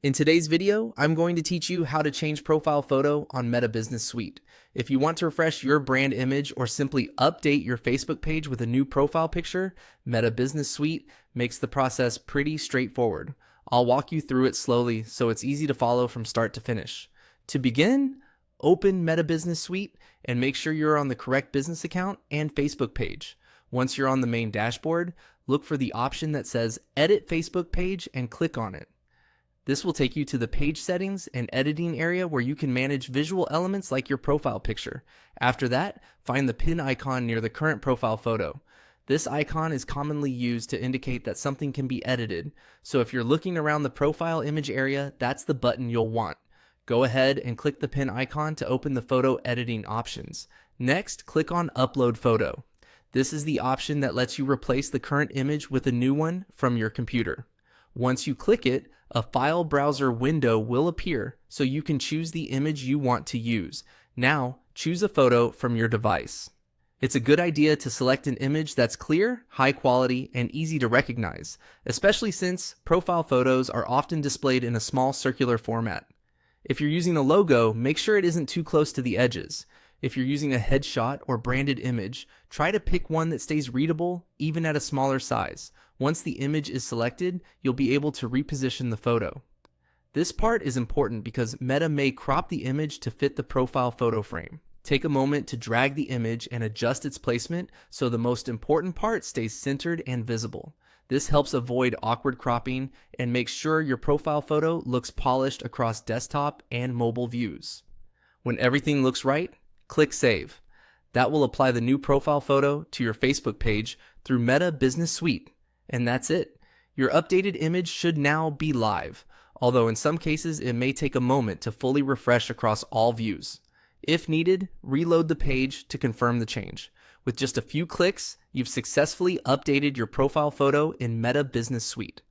In today's video, I'm going to teach you how to change profile photo on Meta Business Suite. If you want to refresh your brand image or simply update your Facebook page with a new profile picture, Meta Business Suite makes the process pretty straightforward. I'll walk you through it slowly so it's easy to follow from start to finish. To begin, open Meta Business Suite and make sure you're on the correct business account and Facebook page. Once you're on the main dashboard, look for the option that says Edit Facebook Page and click on it. This will take you to the page settings and editing area where you can manage visual elements like your profile picture. After that, find the pin icon near the current profile photo. This icon is commonly used to indicate that something can be edited, so if you're looking around the profile image area, that's the button you'll want. Go ahead and click the pin icon to open the photo editing options. Next, click on Upload Photo. This is the option that lets you replace the current image with a new one from your computer. Once you click it, a file browser window will appear so you can choose the image you want to use. Now, choose a photo from your device. It's a good idea to select an image that's clear, high quality, and easy to recognize, especially since profile photos are often displayed in a small circular format. If you're using a logo, make sure it isn't too close to the edges. If you're using a headshot or branded image, try to pick one that stays readable even at a smaller size. Once the image is selected, you'll be able to reposition the photo. This part is important because Meta may crop the image to fit the profile photo frame. Take a moment to drag the image and adjust its placement so the most important part stays centered and visible. This helps avoid awkward cropping and makes sure your profile photo looks polished across desktop and mobile views. When everything looks right, click Save. That will apply the new profile photo to your Facebook page through Meta Business Suite. And that's it. Your updated image should now be live, although in some cases it may take a moment to fully refresh across all views. If needed, reload the page to confirm the change. With just a few clicks, you've successfully updated your profile photo in Meta Business Suite.